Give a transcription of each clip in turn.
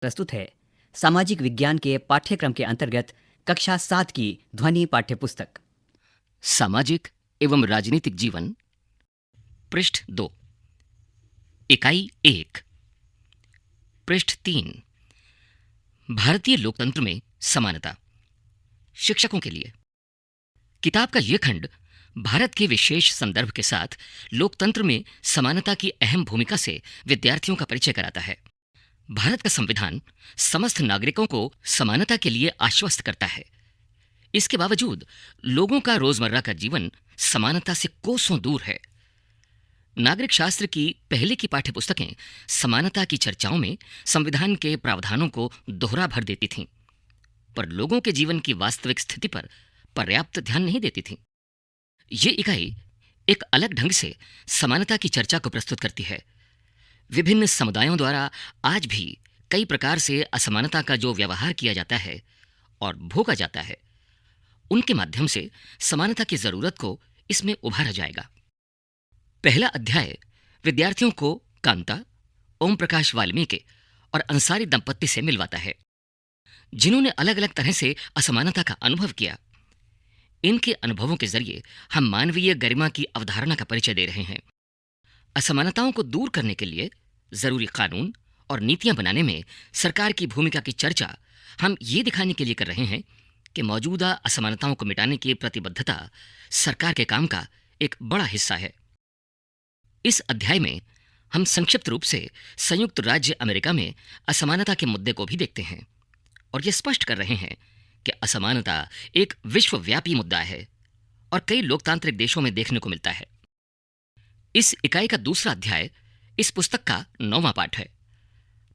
प्रस्तुत है सामाजिक विज्ञान के पाठ्यक्रम के अंतर्गत कक्षा 7 की ध्वनि पाठ्यपुस्तक सामाजिक एवं राजनीतिक जीवन, पृष्ठ 2, इकाई 1, पृष्ठ 3, भारतीय लोकतंत्र में समानता, शिक्षकों के लिए। किताब का यह खंड भारत के विशेष संदर्भ के साथ लोकतंत्र में समानता की अहम भूमिका से विद्यार्थियों का परिचय कराता है। भारत का संविधान समस्त नागरिकों को समानता के लिए आश्वस्त करता है। इसके बावजूद लोगों का रोजमर्रा का जीवन समानता से कोसों दूर है। नागरिक शास्त्र की पहले की पाठ्यपुस्तकें समानता की चर्चाओं में संविधान के प्रावधानों को दोहरा भर देती थीं, पर लोगों के जीवन की वास्तविक स्थिति पर पर्याप्त ध्यान नहीं देती थीं। ये इकाई एक अलग ढंग से समानता की चर्चा को प्रस्तुत करती है। विभिन्न समुदायों द्वारा आज भी कई प्रकार से असमानता का जो व्यवहार किया जाता है और भोगा जाता है, उनके माध्यम से समानता की जरूरत को इसमें उभारा जाएगा। पहला अध्याय विद्यार्थियों को कांता, ओम प्रकाश वाल्मीकि और अंसारी दंपत्ति से मिलवाता है, जिन्होंने अलग अलग तरह से असमानता का अनुभव किया। इनके अनुभवों के जरिए हम मानवीय गरिमा की अवधारणा का परिचय दे रहे हैं। असमानताओं को दूर करने के लिए जरूरी कानून और नीतियां बनाने में सरकार की भूमिका की चर्चा हम ये दिखाने के लिए कर रहे हैं कि मौजूदा असमानताओं को मिटाने की प्रतिबद्धता सरकार के काम का एक बड़ा हिस्सा है। इस अध्याय में हम संक्षिप्त रूप से संयुक्त राज्य अमेरिका में असमानता के मुद्दे को भी देखते हैं और ये स्पष्ट कर रहे हैं कि असमानता एक विश्वव्यापी मुद्दा है और कई लोकतांत्रिक देशों में देखने को मिलता है। इस इकाई का दूसरा अध्याय इस पुस्तक का 9वां पाठ है।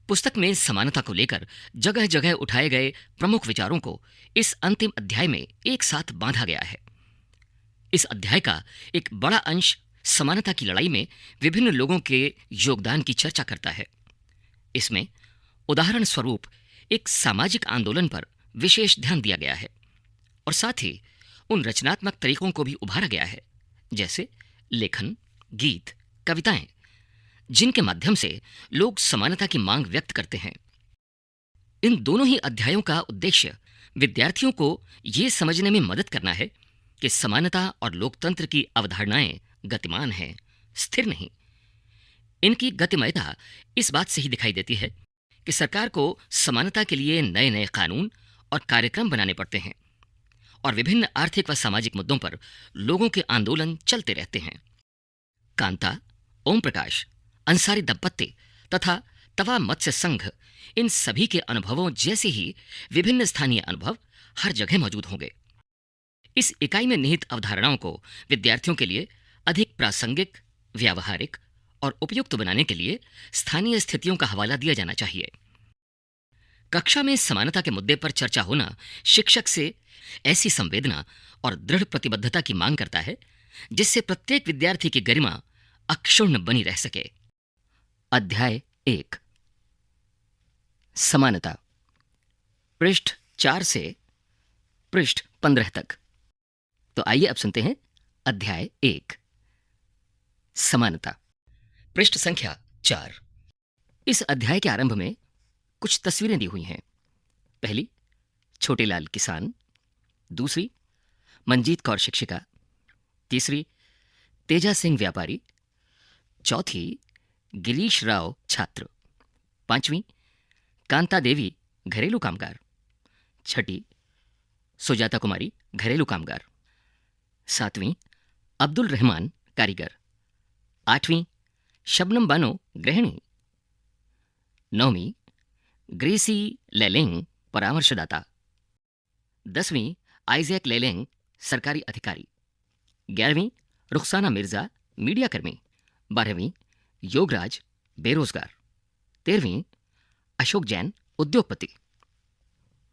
पुस्तक में समानता को लेकर जगह जगह उठाए गए प्रमुख विचारों को इस अंतिम अध्याय में एक साथ बांधा गया है। इस अध्याय का एक बड़ा अंश समानता की लड़ाई में विभिन्न लोगों के योगदान की चर्चा करता है। इसमें उदाहरण स्वरूप एक सामाजिक आंदोलन पर विशेष ध्यान दिया गया है और साथ ही उन रचनात्मक तरीकों को भी उभारा गया है, जैसे लेखन, गीत, कविताएं, जिनके माध्यम से लोग समानता की मांग व्यक्त करते हैं। इन दोनों ही अध्यायों का उद्देश्य विद्यार्थियों को यह समझने में मदद करना है कि समानता और लोकतंत्र की अवधारणाएं गतिमान हैं, स्थिर नहीं। इनकी गतिमयता इस बात से ही दिखाई देती है कि सरकार को समानता के लिए नए नए कानून और कार्यक्रम बनाने पड़ते हैं और विभिन्न आर्थिक व सामाजिक मुद्दों पर लोगों के आंदोलन चलते रहते हैं। कांता, ओम प्रकाश, अंसारी दंपत्ति तथा तवा मत्स्य संघ, इन सभी के अनुभवों जैसे ही विभिन्न स्थानीय अनुभव हर जगह मौजूद होंगे। इस इकाई में निहित अवधारणाओं को विद्यार्थियों के लिए अधिक प्रासंगिक, व्यावहारिक और उपयुक्त बनाने के लिए स्थानीय स्थितियों का हवाला दिया जाना चाहिए। कक्षा में समानता के मुद्दे पर चर्चा होना शिक्षक से ऐसी संवेदना और दृढ़ प्रतिबद्धता की मांग करता है जिससे प्रत्येक विद्यार्थी की गरिमा अक्षुण्ण बनी रह सके। अध्याय 1, समानता, पृष्ठ 4 से पृष्ठ 15 तक। तो आइए अब सुनते हैं अध्याय 1, समानता, पृष्ठ संख्या 4। इस अध्याय के आरंभ में कुछ तस्वीरें दी हुई हैं। पहली, छोटेलाल किसान। दूसरी, मंजीत कौर शिक्षिका। तीसरी, तेजा सिंह व्यापारी। चौथी, गिरीश राव छात्र। पांचवी, कांता देवी घरेलू कामगार। छठी, सुजाता कुमारी घरेलू कामगार। सातवीं, अब्दुल रहमान कारीगर। आठवीं, शबनम बानो गृहिणी। नौवीं, ग्रेसी लेलेंग परामर्शदाता। 10वीं, आइजैक लेलेंग सरकारी अधिकारी। 11वीं, रुखसाना मिर्जा मीडियाकर्मी। 12वीं, योगराज बेरोजगार। 13वीं, अशोक जैन उद्योगपति।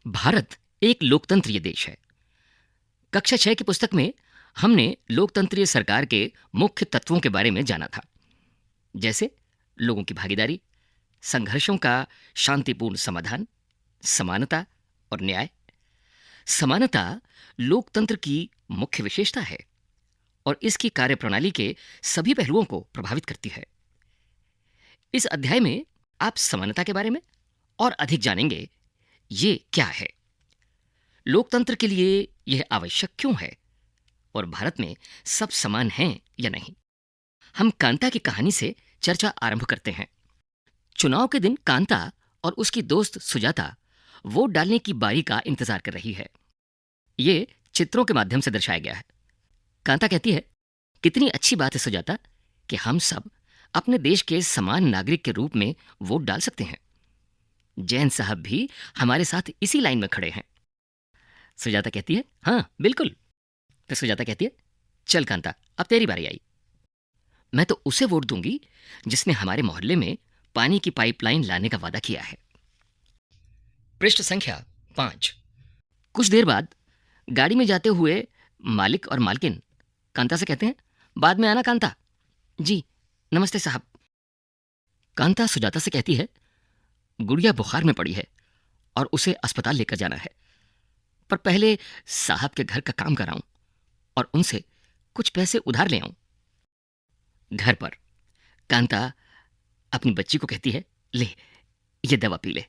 भारत एक लोकतंत्रीय देश है। कक्षा 6 की पुस्तक में हमने लोकतंत्रीय सरकार के मुख्य तत्वों के बारे में जाना था, जैसे लोगों की भागीदारी, संघर्षों का शांतिपूर्ण समाधान, समानता और न्याय। समानता लोकतंत्र की मुख्य विशेषता है और इसकी कार्यप्रणाली के सभी पहलुओं को प्रभावित करती है। इस अध्याय में आप समानता के बारे में और अधिक जानेंगे ये क्या है, लोकतंत्र के लिए यह आवश्यक क्यों है और भारत में सब समान हैं या नहीं। हम कांता की कहानी से चर्चा आरंभ करते हैं। चुनाव के दिन कांता और उसकी दोस्त सुजाता वोट डालने की बारी का इंतजार कर रही है। ये चित्रों के माध्यम से दर्शाया गया है। कांता कहती है, कितनी अच्छी बात है सुजाता कि हम सब अपने देश के समान नागरिक के रूप में वोट डाल सकते हैं। जैन साहब भी हमारे साथ इसी लाइन में खड़े हैं। सुजाता कहती है, हाँ बिल्कुल। तो सुजाता कहती है, चल कांता, अब तेरी बारी आई। मैं तो उसे वोट दूंगी जिसने हमारे मोहल्ले में पानी की पाइपलाइन लाने का वादा किया है। पृष्ठ संख्या 5। कुछ देर बाद गाड़ी में जाते हुए मालिक और मालकिन कांता से कहते हैं, बाद में आना कांता। जी नमस्ते साहब। कांता सुजाता से कहती है, गुड़िया बुखार में पड़ी है और उसे अस्पताल लेकर जाना है, पर पहले साहब के घर का काम कराऊं और उनसे कुछ पैसे उधार ले आऊं। घर पर कांता अपनी बच्ची को कहती है, ले ये दवा पी ले,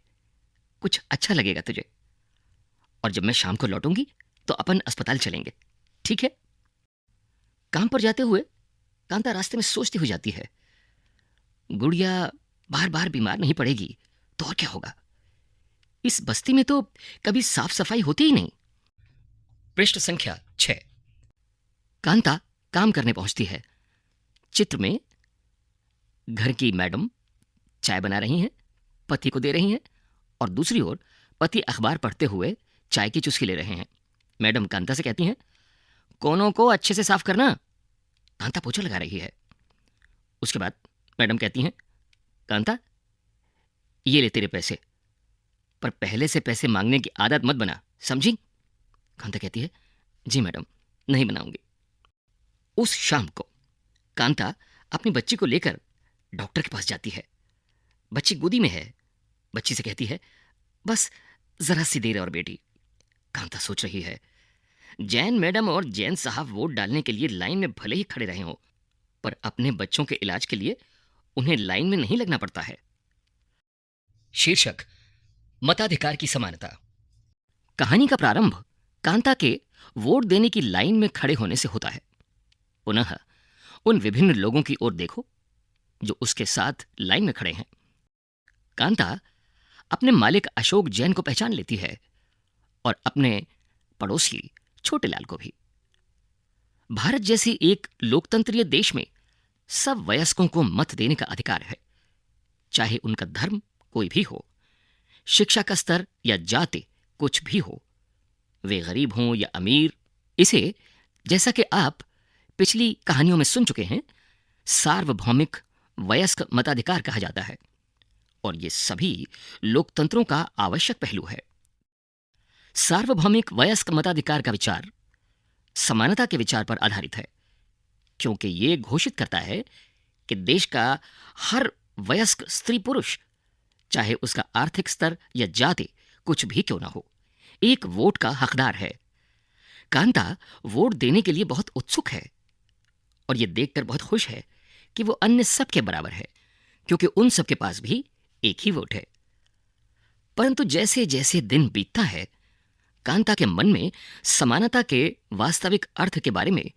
कुछ अच्छा लगेगा तुझे, और जब मैं शाम को लौटूंगी तो अपन अस्पताल चलेंगे, ठीक है। काम पर जाते हुए कांता रास्ते में सोचती हुई जाती है, गुड़िया बार बार बीमार नहीं पड़ेगी तो और क्या होगा। इस बस्ती में तो कभी साफ सफाई होती ही नहीं। पृष्ठ संख्या 6। कांता काम करने पहुंचती है। चित्र में घर की मैडम चाय बना रही हैं, पति को दे रही हैं, और दूसरी ओर पति अखबार पढ़ते हुए चाय की चुस्की ले रहे हैं। मैडम कांता से कहती हैं, कोनों को अच्छे से साफ करना। कांता पोछा लगा रही है। उसके बाद मैडम कहती हैं, कांता ये ले तेरे पैसे, पर पहले से पैसे मांगने की आदत मत बना, समझी। कांता कहती है, जी मैडम, नहीं बनाऊंगी। उस शाम को कांता अपनी बच्ची को लेकर डॉक्टर के पास जाती है। बच्ची गोदी में है। बच्ची से कहती है, बस जरा सी देर और बेटी। कांता सोच रही है, जैन मैडम और जैन साहब वोट डालने के लिए लाइन में भले ही खड़े रहे हों, पर अपने बच्चों के इलाज के लिए उन्हें लाइन में नहीं लगना पड़ता है। शीर्षक, मताधिकार की समानता। कहानी का प्रारंभ कांता के वोट देने की लाइन में खड़े होने से होता है। पुनः उन विभिन्न लोगों की ओर देखो जो उसके साथ लाइन में खड़े हैं। कांता अपने मालिक अशोक जैन को पहचान लेती है और अपने पड़ोसी छोटे लाल को भी। भारत जैसे एक लोकतंत्रीय देश में सब वयस्कों को मत देने का अधिकार है, चाहे उनका धर्म कोई भी हो, शिक्षा का स्तर या जाति कुछ भी हो, वे गरीब हों या अमीर। इसे, जैसा कि आप पिछली कहानियों में सुन चुके हैं, सार्वभौमिक वयस्क मताधिकार कहा जाता है, और ये सभी लोकतंत्रों का आवश्यक पहलू है। सार्वभौमिक वयस्क मताधिकार का विचार समानता के विचार पर आधारित है, क्योंकि ये घोषित करता है कि देश का हर वयस्क स्त्री पुरुष, चाहे उसका आर्थिक स्तर या जाति कुछ भी क्यों ना हो, एक वोट का हकदार है। कांता वोट देने के लिए बहुत उत्सुक है और यह देखकर बहुत खुश है कि वो अन्य सबके बराबर है, क्योंकि उन सबके पास भी एक ही वोट है। परंतु जैसे जैसे दिन बीतता है, कांता के मन में समानता के वास्तविक अर्थ के बारे में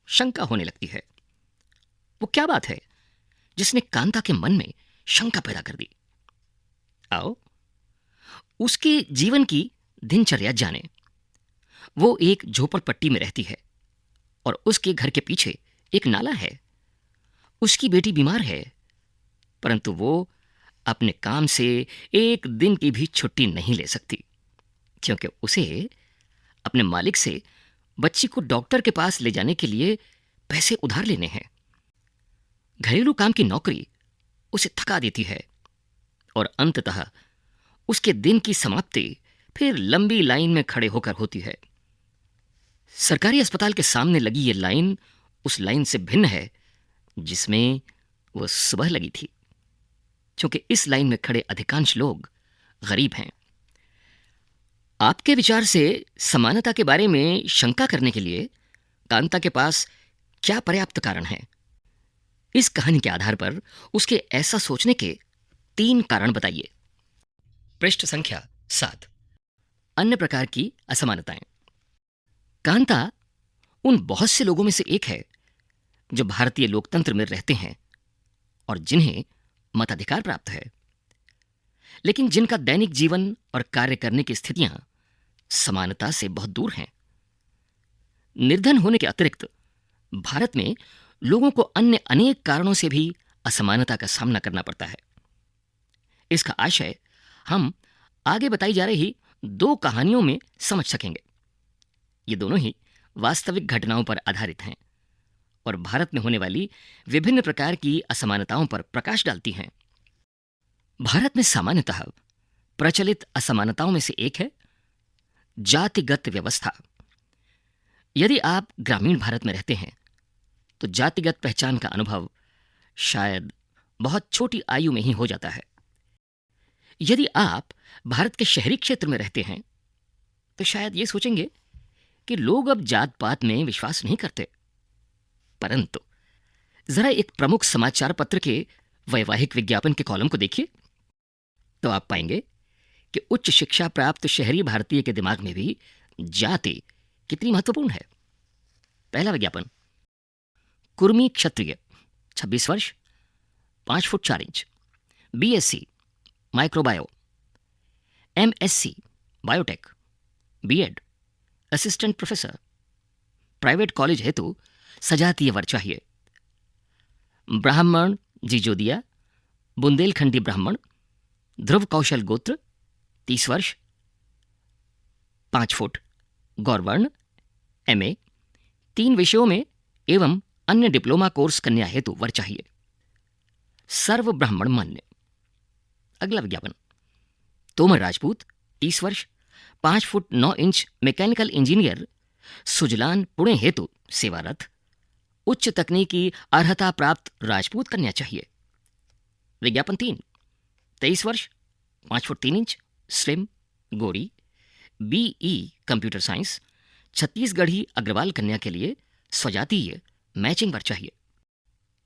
शंका होने लगती है। वो क्या बात है जिसने कांता के मन में शंका पैदा कर दी? आओ उसके जीवन की दिनचर्या जाने। वो एक झोपड़पट्टी में रहती है और उसके घर के पीछे एक नाला है। उसकी बेटी बीमार है, परंतु वो अपने काम से एक दिन की भी छुट्टी नहीं ले सकती, क्योंकि उसे अपने मालिक से बच्ची को डॉक्टर के पास ले जाने के लिए पैसे उधार लेने हैं। घरेलू काम की नौकरी उसे थका देती है और अंततः उसके दिन की समाप्ति फिर लंबी लाइन में खड़े होकर होती है। सरकारी अस्पताल के सामने लगी ये लाइन उस लाइन से भिन्न है जिसमें वो सुबह लगी थी, क्योंकि इस लाइन में खड़े अधिकांश लोग गरीब हैं। आपके विचार से समानता के बारे में शंका करने के लिए कांता के पास क्या पर्याप्त कारण है? इस कहानी के आधार पर उसके ऐसा सोचने के 3 कारण बताइए। पृष्ठ संख्या 7। अन्य प्रकार की असमानताएं। कांता उन बहुत से लोगों में से एक है जो भारतीय लोकतंत्र में रहते हैं और जिन्हें मताधिकार प्राप्त है, लेकिन जिनका दैनिक जीवन और कार्य करने की स्थितियां समानता से बहुत दूर हैं। निर्धन होने के अतिरिक्त भारत में लोगों को अन्य अनेक कारणों से भी असमानता का सामना करना पड़ता है। इसका आशय हम आगे बताई जा रही 2 कहानियों में समझ सकेंगे। ये दोनों ही वास्तविक घटनाओं पर आधारित हैं और भारत में होने वाली विभिन्न प्रकार की असमानताओं पर प्रकाश डालती हैं। भारत में सामान्यतः प्रचलित असमानताओं में से एक है जातिगत व्यवस्था। यदि आप ग्रामीण भारत में रहते हैं तो जातिगत पहचान का अनुभव शायद बहुत छोटी आयु में ही हो जाता है। यदि आप भारत के शहरी क्षेत्र में रहते हैं तो शायद ये सोचेंगे कि लोग अब जात पात में विश्वास नहीं करते। परंतु जरा एक प्रमुख समाचार पत्र के वैवाहिक विज्ञापन के कॉलम को देखिए तो आप पाएंगे कि उच्च शिक्षा प्राप्त शहरी भारतीय के दिमाग में भी जाति कितनी महत्वपूर्ण है। पहला विज्ञापन, कुर्मी क्षत्रिय, 26 वर्ष, 5 foot 4 inch, BSc microbio, MSc biotech, BEd, assistant professor, private college हेतु सजातीय वर चाहिए। ब्राह्मण जीजोदिया, बुंदेलखंडी ब्राह्मण, ध्रुव कौशल गोत्र, 30 वर्ष, 5 फुट, गौरवर्ण, एमए, 3 विषयों में एवं अन्य डिप्लोमा कोर्स कन्या हेतु वर चाहिए। सर्व ब्राह्मण मान्य। अगला विज्ञापन, तोमर राजपूत, 30 वर्ष, 5 foot 9 inch, mechanical engineer, Suzlon Pune हेतु सेवारत, उच्च तकनीकी अर्हता प्राप्त राजपूत कन्या चाहिए। विज्ञापन 3, 23 वर्ष, 5 फुट 3 इंच, स्लिम, गोरी, BE computer science, Chhattisgarhi Agarwal कन्या के लिए स्वजातीय मैचिंग वर चाहिए।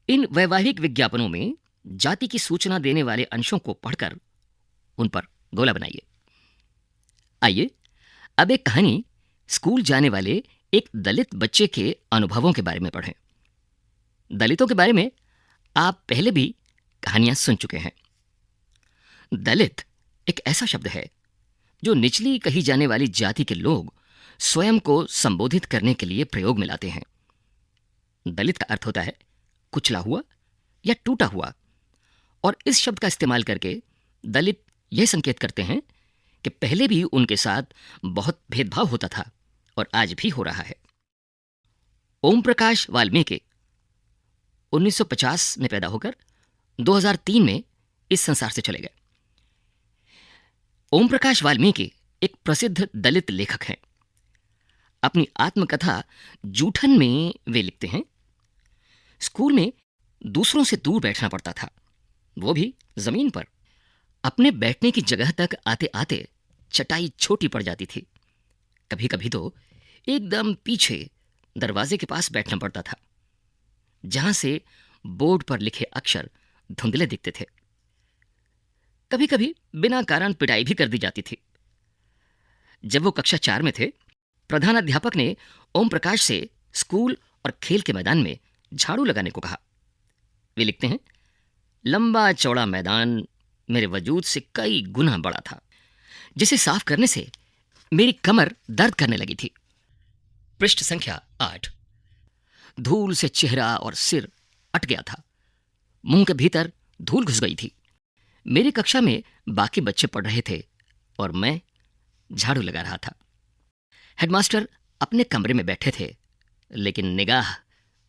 इन वैवाहिक विज्ञापनों में जाति की सूचना देने वाले अंशों को पढ़कर उन पर गोला बनाइए। आइए अब एक कहानी स्कूल जाने वाले एक दलित बच्चे के अनुभवों के बारे में पढ़ें। दलितों के बारे में आप पहले भी कहानियां सुन चुके हैं। दलित एक ऐसा शब्द है जो निचली कही जाने वाली जाति के लोग स्वयं को संबोधित करने के लिए प्रयोग में लाते हैं। दलित का अर्थ होता है कुचला हुआ या टूटा हुआ, और इस शब्द का इस्तेमाल करके दलित यह संकेत करते हैं कि पहले भी उनके साथ बहुत भेदभाव होता था और आज भी हो रहा है। ओम प्रकाश वाल्मीकि 1950 में पैदा होकर 2003 में इस संसार से चले गए। ओम प्रकाश वाल्मीकि एक प्रसिद्ध दलित लेखक हैं। अपनी आत्मकथा जूठन में वे लिखते हैं, स्कूल में दूसरों से दूर बैठना पड़ता था, वो भी जमीन पर। अपने बैठने की जगह तक आते आते चटाई छोटी पड़ जाती थी। कभी कभी तो एकदम पीछे दरवाजे के पास बैठना पड़ता था, जहां से बोर्ड पर लिखे अक्षर धुंधले दिखते थे। कभी कभी बिना कारण पिटाई भी कर दी जाती थी। जब वो कक्षा 4 में थे, प्रधानाध्यापक ने ओम प्रकाश से स्कूल और खेल के मैदान में झाड़ू लगाने को कहा। वे लिखते हैं, लंबा चौड़ा मैदान मेरे वजूद से कई गुना बड़ा था, जिसे साफ करने से मेरी कमर दर्द करने लगी थी। पृष्ठ संख्या 8। धूल से चेहरा और सिर अट गया था, मुंह के भीतर धूल घुस गई थी। मेरी कक्षा में बाकी बच्चे पढ़ रहे थे और मैं झाड़ू लगा रहा था। हेडमास्टर अपने कमरे में बैठे थे, लेकिन निगाह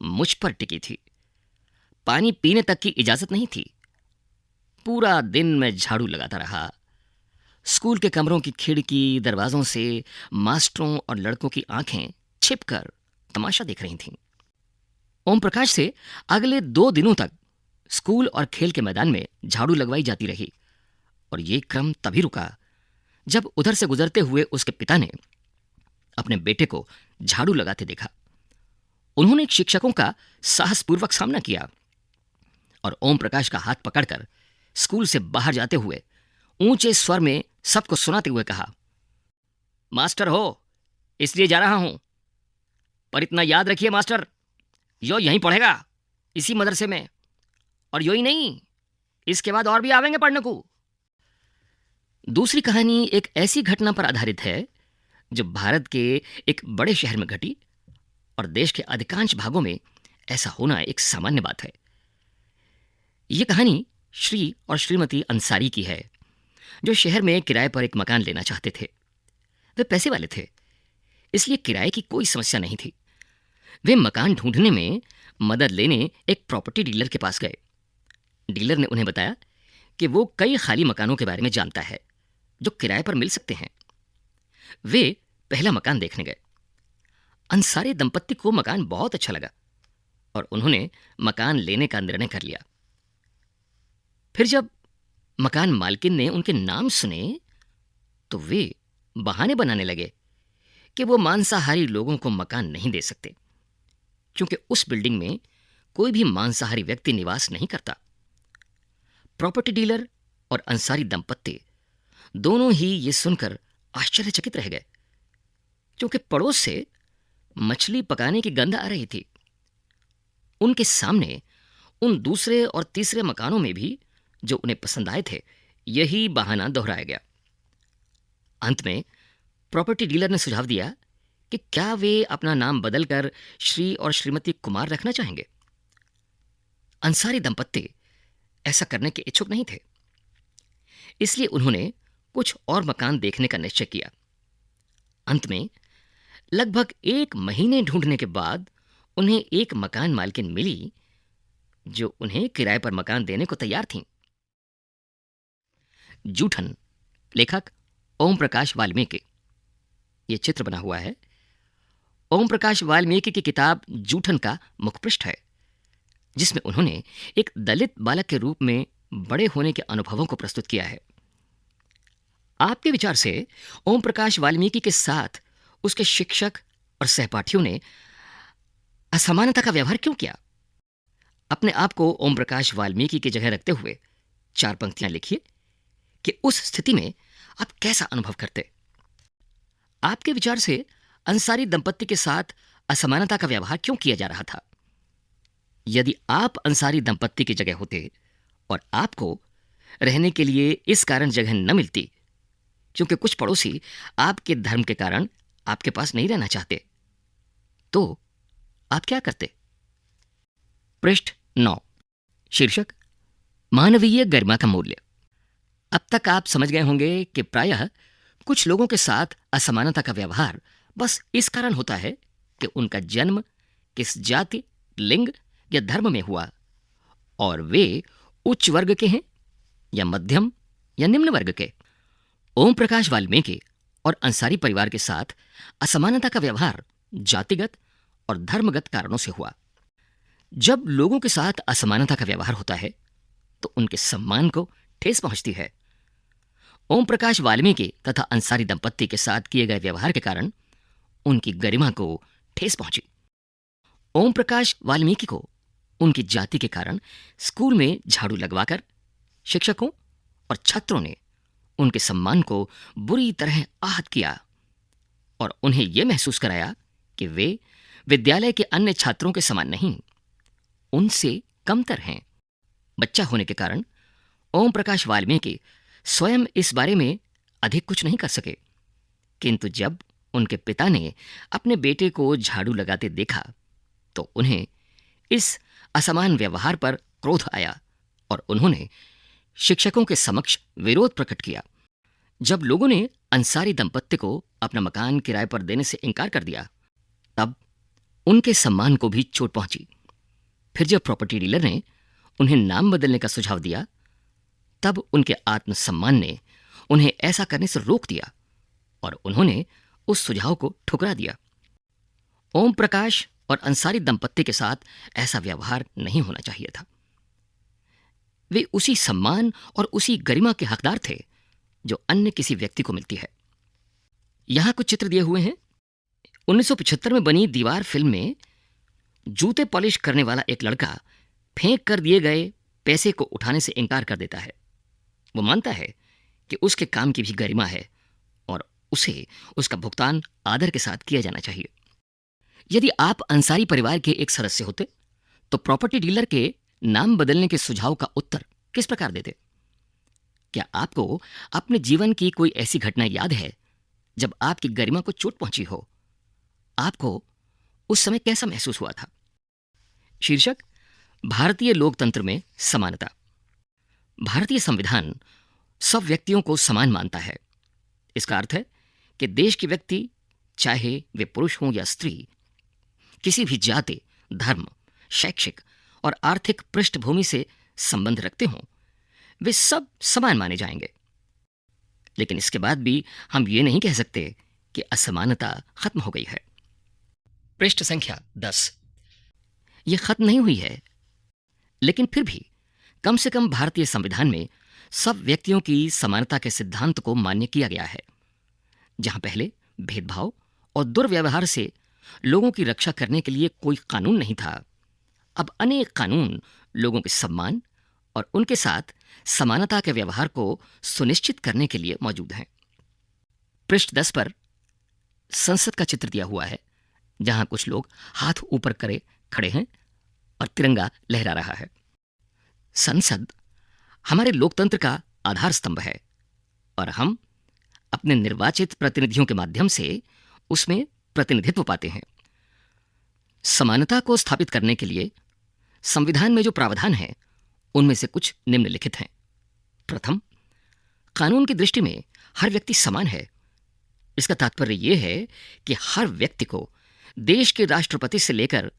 मुझ पर टिकी थी। पानी पीने तक की इजाजत नहीं थी। पूरा दिन मैं झाड़ू लगाता रहा। स्कूल के कमरों की खिड़की दरवाजों से मास्टरों और लड़कों की आंखें छिपकर तमाशा देख रही थीं। ओम प्रकाश से अगले 2 दिनों तक स्कूल और खेल के मैदान में झाड़ू लगवाई जाती रही, और ये क्रम तभी रुका जब उधर से गुजरते हुए उसके पिता ने अपने बेटे को झाड़ू लगाते देखा। उन्होंने शिक्षकों का साहसपूर्वक सामना किया और ओम प्रकाश का हाथ पकड़कर स्कूल से बाहर जाते हुए ऊंचे स्वर में सबको सुनाते हुए कहा, मास्टर हो इसलिए जा रहा हूं, पर इतना याद रखिए मास्टर, यो यहीं पढ़ेगा इसी मदरसे में, और यो ही नहीं, इसके बाद और भी आवेंगे पढ़ने को। दूसरी कहानी एक ऐसी घटना पर आधारित है जो भारत के एक बड़े शहर में घटी, और देश के अधिकांश भागों में ऐसा होना एक सामान्य बात है। यह कहानी श्री और श्रीमती अंसारी की है, जो शहर में किराए पर एक मकान लेना चाहते थे। वे पैसे वाले थे, इसलिए किराए की कोई समस्या नहीं थी। वे मकान ढूंढने में मदद लेने एक प्रॉपर्टी डीलर के पास गए। डीलर ने उन्हें बताया कि वो कई खाली मकानों के बारे में जानता है जो किराए पर मिल सकते हैं। वे पहला मकान देखने गए। अंसारी दंपत्ति को मकान बहुत अच्छा लगा और उन्होंने मकान लेने का निर्णय कर लिया। फिर जब मकान मालकिन ने उनके नाम सुने तो वे बहाने बनाने लगे कि वो मांसाहारी लोगों को मकान नहीं दे सकते, क्योंकि उस बिल्डिंग में कोई भी मांसाहारी व्यक्ति निवास नहीं करता। प्रॉपर्टी डीलर और अंसारी दंपत्ति दोनों ही ये सुनकर आश्चर्यचकित रह गए, क्योंकि पड़ोस से मछली पकाने की गंध आ रही थी। उनके सामने उन दूसरे और तीसरे मकानों में भी जो उन्हें पसंद आए थे, यही बहाना दोहराया गया। अंत में प्रॉपर्टी डीलर ने सुझाव दिया कि क्या वे अपना नाम बदलकर श्री और श्रीमती कुमार रखना चाहेंगे। अंसारी दंपत्ति ऐसा करने के इच्छुक नहीं थे, इसलिए उन्होंने कुछ और मकान देखने का निश्चय किया। अंत में लगभग 1 महीने ढूंढने के बाद उन्हें एक मकान मालकिन मिली जो उन्हें किराए पर मकान देने को तैयार थीं। जूठन, लेखक ओम प्रकाश वाल्मीकि। यह चित्र बना हुआ है। ओम प्रकाश वाल्मीकि की किताब जूठन का मुखपृष्ठ है, जिसमें उन्होंने एक दलित बालक के रूप में बड़े होने के अनुभवों को प्रस्तुत किया है। आपके विचार से ओम प्रकाश वाल्मीकि के साथ उसके शिक्षक और सहपाठियों ने असमानता का व्यवहार क्यों किया? अपने आप को ओम प्रकाश वाल्मीकि की जगह रखते हुए 4 पंक्तियां लिखिए कि उस स्थिति में आप कैसा अनुभव करते। आपके विचार से अंसारी दंपत्ति के साथ असमानता का व्यवहार क्यों किया जा रहा था? यदि आप अंसारी दंपत्ति की जगह होते और आपको रहने के लिए इस कारण जगह न मिलती क्योंकि कुछ पड़ोसी आपके धर्म के कारण आपके पास नहीं रहना चाहते, तो आप क्या करते? पृष्ठ 9, शीर्षक मानवीय गरिमा का मूल्य। अब तक आप समझ गए होंगे कि प्रायः कुछ लोगों के साथ असमानता का व्यवहार बस इस कारण होता है कि उनका जन्म किस जाति, लिंग या धर्म में हुआ और वे उच्च वर्ग के हैं या मध्यम या निम्न वर्ग के। ओम प्रकाश वाल्मीकि और अंसारी परिवार के साथ असमानता का व्यवहार जातिगत और धर्मगत कारणों से हुआ। जब लोगों के साथ असमानता का व्यवहार होता है तो उनके सम्मान को ठेस पहुंचती है। ओम प्रकाश वाल्मीकि तथा अंसारी दंपत्ति के साथ किए गए व्यवहार के कारण उनकी गरिमा को ठेस पहुंची। ओम प्रकाश वाल्मीकि को उनकी जाति के कारण स्कूल में झाड़ू लगवाकर शिक्षकों और छात्रों ने उनके सम्मान को बुरी तरह आहत किया और उन्हें यह महसूस कराया कि वे विद्यालय के अन्य छात्रों के समान नहीं, उनसे कमतर हैं। बच्चा होने के कारण ओम प्रकाश वाल्मीकि स्वयं इस बारे में अधिक कुछ नहीं कर सके, किंतु जब उनके पिता ने अपने बेटे को झाड़ू लगाते देखा तो उन्हें इस असमान व्यवहार पर क्रोध आया और उन्होंने शिक्षकों के समक्ष विरोध प्रकट किया। जब लोगों ने अंसारी दंपत्ति को अपना मकान किराए पर देने से इनकार कर दिया, तब उनके सम्मान को भी चोट पहुंची। फिर जब प्रॉपर्टी डीलर ने उन्हें नाम बदलने का सुझाव दिया, तब उनके आत्मसम्मान ने उन्हें ऐसा करने से रोक दिया और उन्होंने उस सुझाव को ठुकरा दिया। ओम प्रकाश और अंसारी दंपत्ति के साथ ऐसा व्यवहार नहीं होना चाहिए था। वे उसी सम्मान और उसी गरिमा के हकदार थे जो अन्य किसी व्यक्ति को मिलती है। यहां कुछ चित्र दिए हुए हैं। 1975 में बनी दीवार फिल्म में जूते पॉलिश करने वाला एक लड़का फेंक कर दिए गए पैसे को उठाने से इनकार कर देता है। वो मानता है कि उसके काम की भी गरिमा है और उसे उसका भुगतान आदर के साथ किया जाना चाहिए। यदि आप अंसारी परिवार के एक सदस्य होते तो प्रॉपर्टी डीलर के नाम बदलने के सुझाव का उत्तर किस प्रकार देते? क्या आपको अपने जीवन की कोई ऐसी घटना याद है जब आपकी गरिमा को चोट पहुंची हो? आपको उस समय कैसा महसूस हुआ था? शीर्षक, भारतीय लोकतंत्र में समानता। भारतीय संविधान सब व्यक्तियों को समान मानता है। इसका अर्थ है कि देश के व्यक्ति, चाहे वे पुरुष हों या स्त्री, किसी भी जाति, धर्म, शैक्षिक और आर्थिक पृष्ठभूमि से संबंध रखते हों, वे सब समान माने जाएंगे। लेकिन इसके बाद भी हम ये नहीं कह सकते कि असमानता खत्म हो गई है। पृष्ठ संख्या 10। यह खत्म नहीं हुई है, लेकिन फिर भी कम से कम भारतीय संविधान में सब व्यक्तियों की समानता के सिद्धांत को मान्य किया गया है। जहां पहले भेदभाव और दुर्व्यवहार से लोगों की रक्षा करने के लिए कोई कानून नहीं था, अब अनेक कानून लोगों के सम्मान और उनके साथ समानता के व्यवहार को सुनिश्चित करने के लिए मौजूद हैं। पृष्ठ 10 पर संसद का चित्र दिया हुआ है, जहां कुछ लोग हाथ ऊपर करे खड़े हैं और तिरंगा लहरा रहा है। संसद हमारे लोकतंत्र का आधार स्तंभ है और हम अपने निर्वाचित प्रतिनिधियों के माध्यम से उसमें प्रतिनिधित्व पाते हैं। समानता को स्थापित करने के लिए संविधान में जो प्रावधान है उनमें से कुछ निम्नलिखित हैं। प्रथम, कानून की दृष्टि में हर व्यक्ति समान है। इसका तात्पर्य यह है कि हर व्यक्ति को देश के राष्ट्रपति से लेकर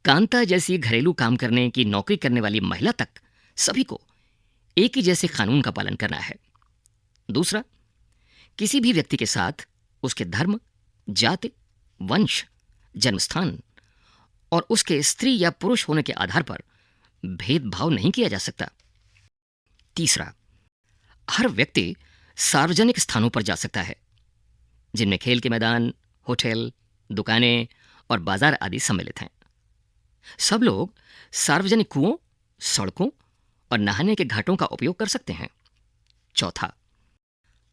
कांता जैसी घरेलू काम करने की नौकरी करने वाली महिला तक सभी को एक ही जैसे कानून का पालन करना है। दूसरा, किसी भी व्यक्ति के साथ उसके धर्म, जाति, वंश, जन्मस्थान और उसके स्त्री या पुरुष होने के आधार पर भेदभाव नहीं किया जा सकता। तीसरा, हर व्यक्ति सार्वजनिक स्थानों पर जा सकता है, जिनमें खेल के मैदान, होटल, दुकानें और बाजार आदि सम्मिलित हैं। सब लोग सार्वजनिक कुओं, सड़कों और नहाने के घाटों का उपयोग कर सकते हैं। चौथा,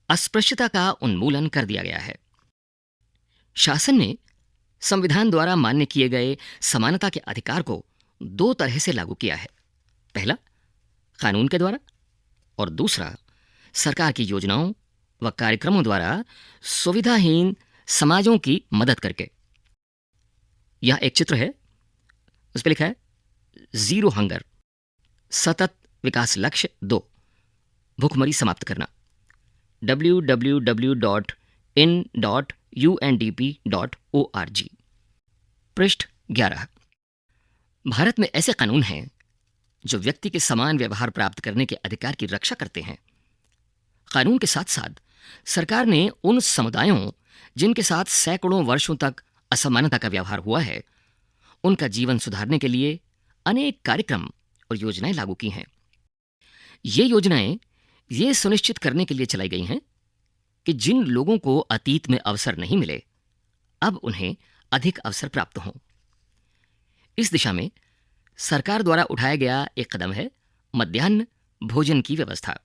अस्पृश्यता का उन्मूलन कर दिया गया है। शासन ने संविधान द्वारा मान्य किए गए समानता के अधिकार को दो तरह से लागू किया है। पहला, कानून के द्वारा, और दूसरा, सरकार की योजनाओं व कार्यक्रमों द्वारा सुविधाहीन समाजों की मदद करके। यह एक चित्र है, उस पर लिखा है जीरो हंगर, सतत विकास लक्ष्य 2, भूखमरी समाप्त करना, www.in.undp.org। पृष्ठ 11। भारत में ऐसे कानून हैं जो व्यक्ति के समान व्यवहार प्राप्त करने के अधिकार की रक्षा करते हैं। कानून के साथ साथ सरकार ने उन समुदायों जिनके साथ सैकड़ों वर्षों तक असमानता का व्यवहार हुआ है, उनका जीवन सुधारने के लिए अनेक कार्यक्रम और योजनाएं लागू की हैं। ये योजनाएं ये सुनिश्चित करने के लिए चलाई गई हैं कि जिन लोगों को अतीत में अवसर नहीं मिले, अब उन्हें अधिक अवसर प्राप्त हों। इस दिशा में सरकार द्वारा उठाया गया एक कदम है मध्याह्न भोजन की व्यवस्था।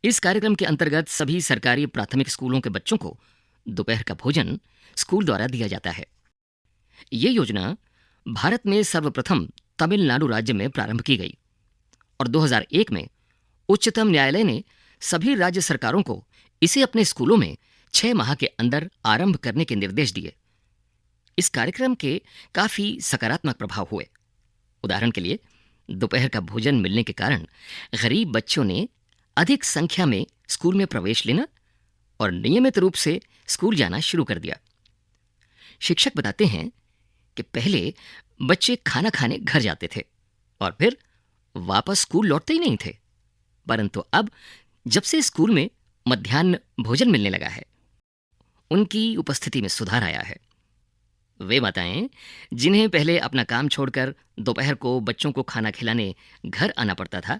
इस कार्यक्रम के अंतर्गत सभी सरकारी प्राथमिक स्कूलों के बच्चों को दोपहर का भोजन स्कूल द्वारा दिया जाता है। ये योजना भारत में सर्वप्रथम तमिलनाडु राज्य में प्रारंभ की गई और 2001 में उच्चतम न्यायालय ने सभी राज्य सरकारों को इसे अपने स्कूलों में 6 माह के अंदर आरंभ करने के निर्देश दिए। इस कार्यक्रम के काफी सकारात्मक प्रभाव हुए। उदाहरण के लिए, दोपहर का भोजन मिलने के कारण गरीब बच्चों ने अधिक संख्या में स्कूल में प्रवेश लेना और नियमित रूप से स्कूल जाना शुरू कर दिया। शिक्षक बताते हैं कि पहले बच्चे खाना खाने घर जाते थे और फिर वापस स्कूल लौटते ही नहीं थे, परंतु अब जब से स्कूल में मध्याह्न भोजन मिलने लगा है, उनकी उपस्थिति में सुधार आया है। वे माताएं जिन्हें पहले अपना काम छोड़कर दोपहर को बच्चों को खाना खिलाने घर आना पड़ता था,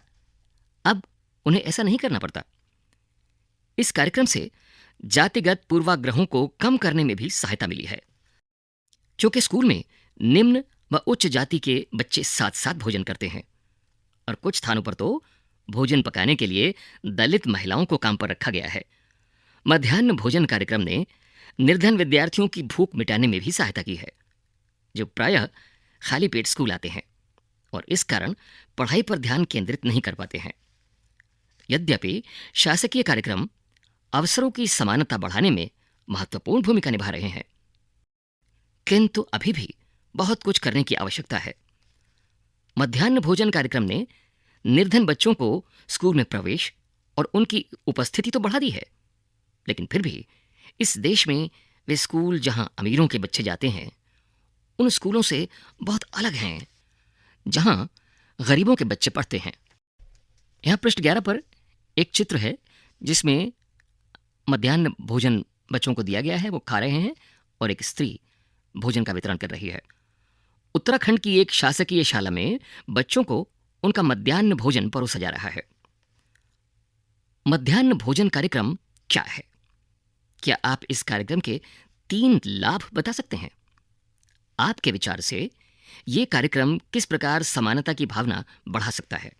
अब उन्हें ऐसा नहीं करना पड़ता। इस कार्यक्रम से जातिगत पूर्वाग्रहों को कम करने में भी सहायता मिली है। क्योंकि स्कूल में निम्न व उच्च जाति के बच्चे साथ साथ भोजन करते हैं और कुछ स्थानों पर तो भोजन पकाने के लिए दलित महिलाओं को काम पर रखा गया है। मध्याह्न भोजन कार्यक्रम ने निर्धन विद्यार्थियों की भूख मिटाने में भी सहायता की है, जो प्रायः खाली पेट स्कूल आते हैं और इस कारण पढ़ाई पर ध्यान केंद्रित नहीं कर पाते हैं। यद्यपि शासकीय कार्यक्रम अवसरों की समानता बढ़ाने में महत्वपूर्ण भूमिका निभा रहे हैं, किंतु अभी भी बहुत कुछ करने की आवश्यकता है। मध्याह्न भोजन कार्यक्रम ने निर्धन बच्चों को स्कूल में प्रवेश और उनकी उपस्थिति तो बढ़ा दी है, लेकिन फिर भी इस देश में वे स्कूल जहां अमीरों के बच्चे जाते हैं, उन स्कूलों से बहुत अलग हैं जहां गरीबों के बच्चे पढ़ते हैं। यहां पृष्ठ 11 पर एक चित्र है जिसमें मध्याह्न भोजन बच्चों को दिया गया है, वो खा रहे हैं और एक स्त्री भोजन का वितरण कर रही है। उत्तराखंड की एक शासकीय शाला में बच्चों को उनका मध्याह्न भोजन परोसा जा रहा है। मध्याह्न भोजन कार्यक्रम क्या है? क्या आप इस कार्यक्रम के 3 लाभ बता सकते हैं? आपके विचार से यह कार्यक्रम किस प्रकार समानता की भावना बढ़ा सकता है?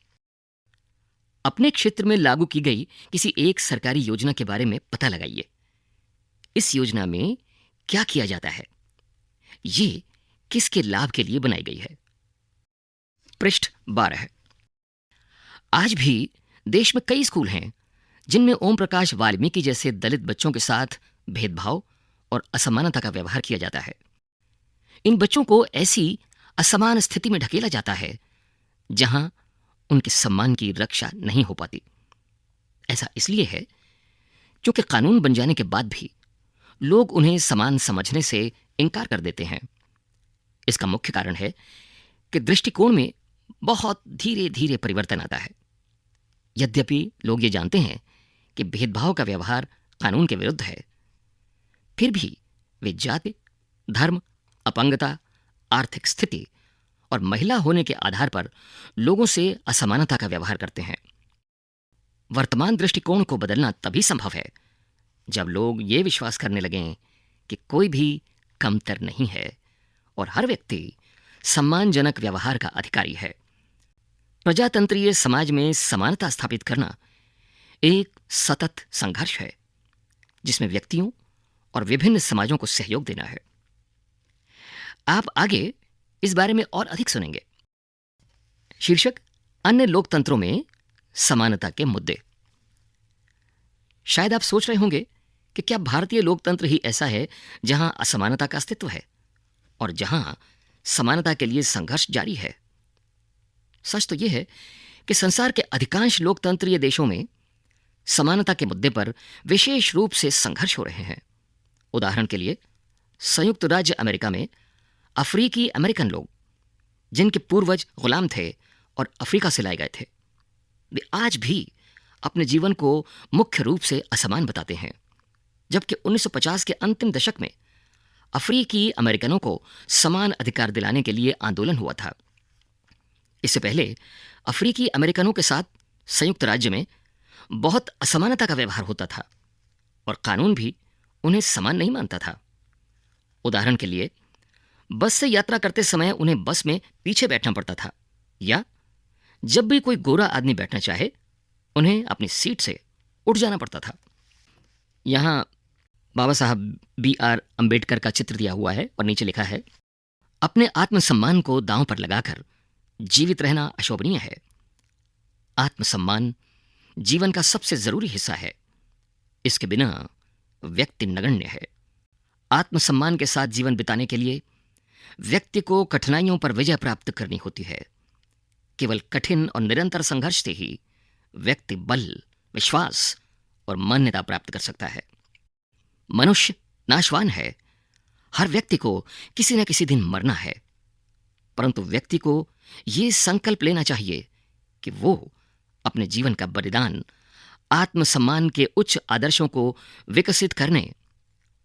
अपने क्षेत्र में लागू की गई किसी एक सरकारी योजना के बारे में पता लगाइए। इस योजना में क्या किया जाता है? ये किसके लाभ के लिए बनाई गई है? पृष्ठ 12। आज भी देश में कई स्कूल हैं जिनमें ओम प्रकाश वाल्मीकि जैसे दलित बच्चों के साथ भेदभाव और असमानता का व्यवहार किया जाता है। इन बच्चों को ऐसी असमान स्थिति में ढकेला जाता है जहां उनके सम्मान की रक्षा नहीं हो पाती। ऐसा इसलिए है क्योंकि कानून बन जाने के बाद भी लोग उन्हें समान समझने से इनकार कर देते हैं। इसका मुख्य कारण है कि दृष्टिकोण में बहुत धीरे धीरे परिवर्तन आता है। यद्यपि लोग ये जानते हैं कि भेदभाव का व्यवहार कानून के विरुद्ध है, फिर भी वे जाति, धर्म, अपंगता, आर्थिक स्थिति और महिला होने के आधार पर लोगों से असमानता का व्यवहार करते हैं। वर्तमान दृष्टिकोण को बदलना तभी संभव है जब लोग ये विश्वास करने लगें कि कोई भी कमतर नहीं है और हर व्यक्ति सम्मानजनक व्यवहार का अधिकारी है। प्रजातंत्रीय समाज में समानता स्थापित करना एक सतत संघर्ष है जिसमें व्यक्तियों और विभिन्न समाजों को सहयोग देना है। आप आगे इस बारे में और अधिक सुनेंगे। शीर्षक अन्य लोकतंत्रों में समानता के मुद्दे। शायद आप सोच रहे होंगे कि क्या भारतीय लोकतंत्र ही ऐसा है जहां असमानता का अस्तित्व है और जहां समानता के लिए संघर्ष जारी है। सच तो यह है कि संसार के अधिकांश लोकतंत्रीय देशों में समानता के मुद्दे पर विशेष रूप से संघर्ष हो रहे हैं। उदाहरण के लिए संयुक्त राज्य अमेरिका में अफ्रीकी अमेरिकन लोग, जिनके पूर्वज गुलाम थे और अफ्रीका से लाए गए थे, वे आज भी अपने जीवन को मुख्य रूप से असमान बताते हैं, जबकि 1950 के अंतिम दशक में अफ्रीकी अमेरिकनों को समान अधिकार दिलाने के लिए आंदोलन हुआ था। इससे पहले अफ्रीकी अमेरिकनों के साथ संयुक्त राज्य में बहुत असमानता का व्यवहार होता था और कानून भी उन्हें समान नहीं मानता था। उदाहरण के लिए बस से यात्रा करते समय उन्हें बस में पीछे बैठना पड़ता था, या जब भी कोई गोरा आदमी बैठना चाहे उन्हें अपनी सीट से उठ जाना पड़ता था। यहां बाबा साहब B.R. अंबेडकर का चित्र दिया हुआ है और नीचे लिखा है, अपने आत्मसम्मान को दांव पर लगाकर जीवित रहना अशोभनीय है। आत्मसम्मान जीवन का सबसे जरूरी हिस्सा है। इसके बिना व्यक्ति नगण्य है। आत्मसम्मान के साथ जीवन बिताने के लिए व्यक्ति को कठिनाइयों पर विजय प्राप्त करनी होती है। केवल कठिन और निरंतर संघर्ष से ही व्यक्ति बल, विश्वास और मान्यता प्राप्त कर सकता है। मनुष्य नाशवान है। हर व्यक्ति को किसी न किसी दिन मरना है, परंतु व्यक्ति को यह संकल्प लेना चाहिए कि वो अपने जीवन का बलिदान आत्मसम्मान के उच्च आदर्शों को विकसित करने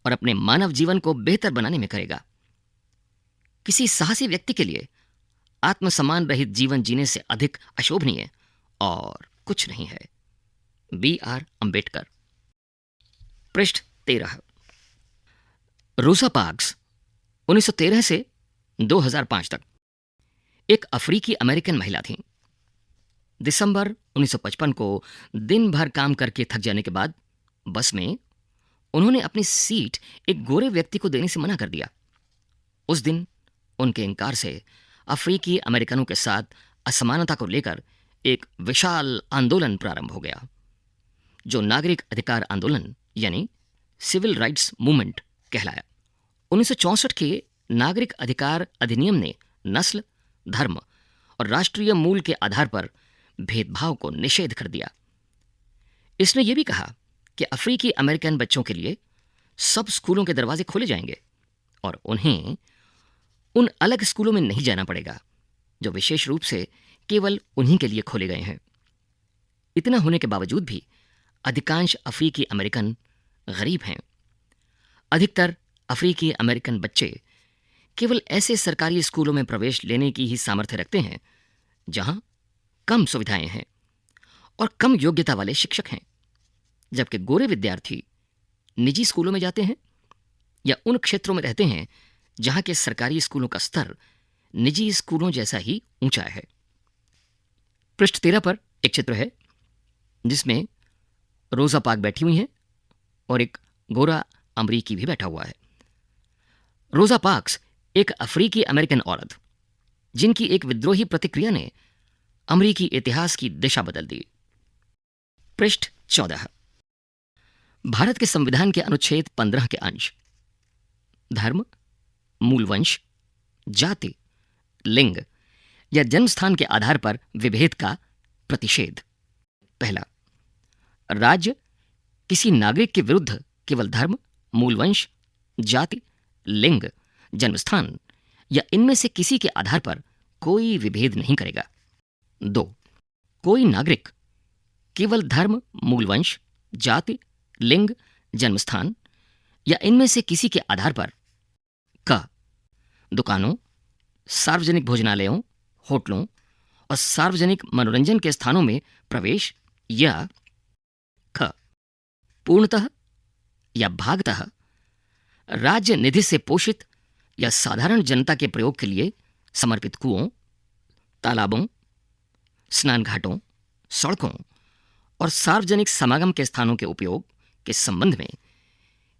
और अपने मानव जीवन को बेहतर बनाने में करेगा। किसी साहसी व्यक्ति के लिए आत्मसम्मान रहित जीवन जीने से अधिक अशोभनीय और कुछ नहीं है। B.R. अंबेडकर। पृष्ठ 13। रोसा पार्क्स 1913 से 2005 तक एक अफ्रीकी अमेरिकन महिला थीं। दिसंबर 1955 को दिन भर काम करके थक जाने के बाद बस में उन्होंने अपनी सीट एक गोरे व्यक्ति को देने से मना कर दिया। उस दिन उनके इनकार से अफ्रीकी अमेरिकनों के साथ असमानता को लेकर एक विशाल आंदोलन प्रारंभ हो गया, जो नागरिक अधिकार आंदोलन यानी सिविल राइट्स मूवमेंट कहलाया। 1964 के नागरिक अधिकार अधिनियम ने नस्ल, धर्म और राष्ट्रीय मूल के आधार पर भेदभाव को निषेध कर दिया। इसने यह भी कहा कि अफ्रीकी अमेरिकन बच्चों के लिए सब स्कूलों के दरवाजे खोले जाएंगे और उन्हें उन अलग स्कूलों में नहीं जाना पड़ेगा जो विशेष रूप से केवल उन्हीं के लिए खोले गए हैं। इतना होने के बावजूद भी अधिकांश अफ्रीकी अमेरिकन गरीब हैं। अधिकतर अफ्रीकी अमेरिकन बच्चे केवल ऐसे सरकारी स्कूलों में प्रवेश लेने की ही सामर्थ्य रखते हैं जहां कम सुविधाएं हैं और कम योग्यता वाले शिक्षक हैं, जबकि गोरे विद्यार्थी निजी स्कूलों में जाते हैं या उन क्षेत्रों में रहते हैं जहां के सरकारी स्कूलों का स्तर निजी स्कूलों जैसा ही ऊंचा है। पृष्ठ 13 पर एक चित्र है जिसमें रोजा पार्क बैठी हुई हैं और एक गोरा अमरीकी भी बैठा हुआ है। रोजा पार्क्स एक अफ्रीकी अमेरिकन औरत जिनकी एक विद्रोही प्रतिक्रिया ने अमरीकी इतिहास की दिशा बदल दी। पृष्ठ 14। भारत के संविधान के अनुच्छेद 15 के अंश धर्म, मूल वंश, जाति, लिंग या जन्मस्थान के आधार पर विभेद का प्रतिषेध। पहला, राज्य किसी नागरिक के विरुद्ध केवल धर्म, मूल वंश, जाति, लिंग, जन्मस्थान या इनमें से किसी के आधार पर कोई विभेद नहीं करेगा। 2, कोई नागरिक केवल धर्म, मूल वंश, जाति, लिंग, जन्मस्थान या इनमें से किसी के आधार पर क, दुकानों, सार्वजनिक भोजनालयों, होटलों और सार्वजनिक मनोरंजन के स्थानों में प्रवेश या ख, पूर्णतः या भागतः राज्य निधि से पोषित या साधारण जनता के प्रयोग के लिए समर्पित कुओं, तालाबों, स्नान घाटों, सड़कों और सार्वजनिक समागम के स्थानों के उपयोग के संबंध में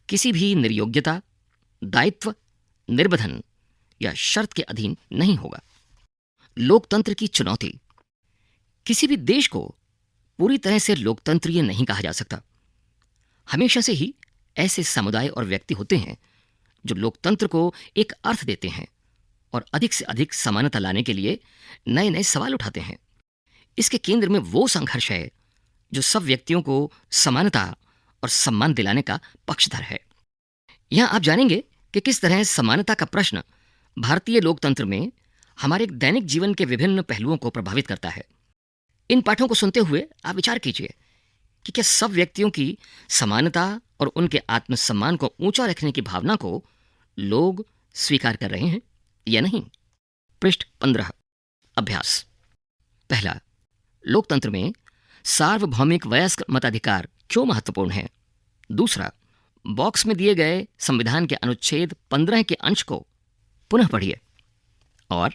किसी भी निर्योग्यता, दायित्व, निर्बंधन या शर्त के अधीन नहीं होगा। लोकतंत्र की चुनौती। किसी भी देश को पूरी तरह से लोकतंत्रीय नहीं कहा जा सकता। हमेशा से ही ऐसे समुदाय और व्यक्ति होते हैं जो लोकतंत्र को एक अर्थ देते हैं और अधिक से अधिक समानता लाने के लिए नए नए सवाल उठाते हैं। इसके केंद्र में वो संघर्ष है जो सब व्यक्तियों को समानता और सम्मान दिलाने का पक्षधर है। यहां आप जानेंगे कि किस तरह समानता का प्रश्न भारतीय लोकतंत्र में हमारे दैनिक जीवन के विभिन्न पहलुओं को प्रभावित करता है। इन पाठों को सुनते हुए आप विचार कीजिए कि क्या सब व्यक्तियों की समानता और उनके आत्मसम्मान को ऊंचा रखने की भावना को लोग स्वीकार कर रहे हैं या नहीं। पृष्ठ 15। अभ्यास। पहला, लोकतंत्र में सार्वभौमिक वयस्क मताधिकार क्यों महत्वपूर्ण है। दूसरा, बॉक्स में दिए गए संविधान के अनुच्छेद 15 के अंश को पुनः पढ़िए और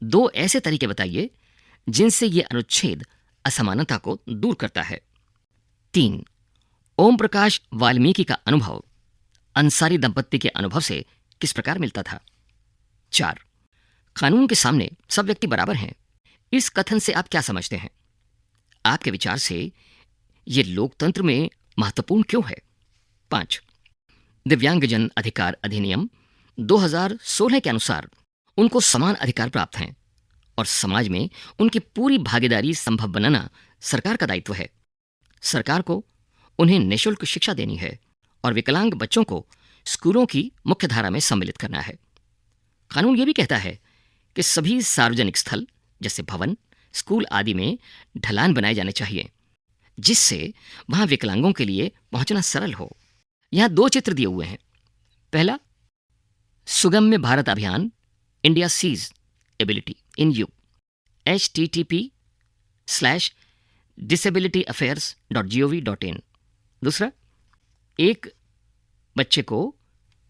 2 ऐसे तरीके बताइए जिनसे यह अनुच्छेद असमानता को दूर करता है। 3, ओम प्रकाश वाल्मीकि का अनुभव अंसारी दंपत्ति के अनुभव से किस प्रकार मिलता था। 4, कानून के सामने सब व्यक्ति बराबर हैं। इस कथन से आप क्या समझते हैं। आपके विचार से यह लोकतंत्र में महत्वपूर्ण क्यों है। 5, दिव्यांगजन अधिकार अधिनियम 2016 के अनुसार उनको समान अधिकार प्राप्त हैं और समाज में उनकी पूरी भागीदारी संभव बनाना सरकार का दायित्व है। सरकार को उन्हें निःशुल्क शिक्षा देनी है और विकलांग बच्चों को स्कूलों की मुख्यधारा में सम्मिलित करना है। कानून यह भी कहता है कि सभी सार्वजनिक स्थल जैसे भवन, स्कूल आदि में ढलान बनाए जाने चाहिए जिससे वहां विकलांगों के लिए पहुंचना सरल हो। यहां 2 चित्र दिए हुए हैं। पहला, Sugamya Bharat Abhiyan India sees ability in you http:/disabilityaffairs.gov.in। दूसरा, एक बच्चे को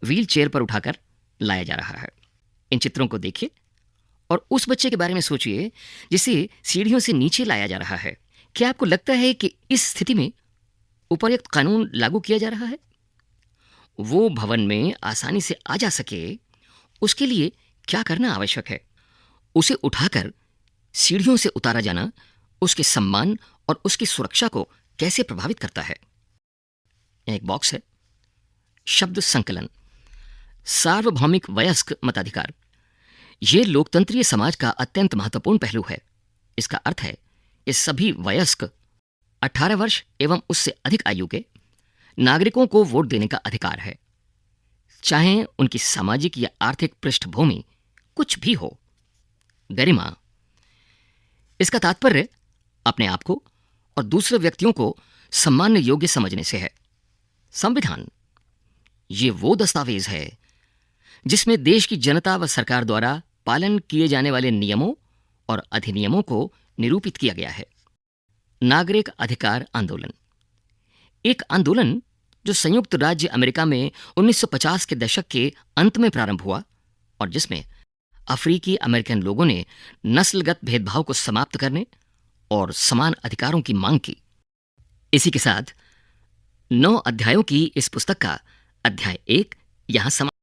व्हील चेयर पर उठाकर लाया जा रहा है। इन चित्रों को देखिए और उस बच्चे के बारे में सोचिए जिसे सीढ़ियों से नीचे लाया जा रहा है। क्या आपको लगता है कि इस स्थिति में उपर्युक्त कानून लागू किया जा रहा है? वो भवन में आसानी से आ जा सके, उसके लिए क्या करना आवश्यक है? उसे उठाकर सीढ़ियों से उतारा जाना उसके सम्मान और उसकी सुरक्षा को कैसे प्रभावित करता है? एक बॉक्स है, शब्द संकलन, सार्वभौमिक वयस्क मताधिकार। यह लोकतंत्रीय समाज का अत्यंत महत्वपूर्ण पहलू है। इसका अर्थ है कि सभी वयस्क 18 वर्ष एवं उससे अधिक आयु के नागरिकों को वोट देने का अधिकार है, चाहे उनकी सामाजिक या आर्थिक पृष्ठभूमि कुछ भी हो। गरिमा, इसका तात्पर्य अपने आप को और दूसरे व्यक्तियों को सम्मान योग्य समझने से है। संविधान, ये वो दस्तावेज है जिसमें देश की जनता व सरकार द्वारा पालन किए जाने वाले नियमों और अधिनियमों को निरूपित किया गया है। नागरिक अधिकार आंदोलन, एक आंदोलन जो संयुक्त राज्य अमेरिका में 1950 के दशक के अंत में प्रारंभ हुआ और जिसमें अफ्रीकी अमेरिकन लोगों ने नस्लगत भेदभाव को समाप्त करने और समान अधिकारों की मांग की। इसी के साथ 9 अध्यायों की इस पुस्तक का अध्याय 1 यहां समाप्त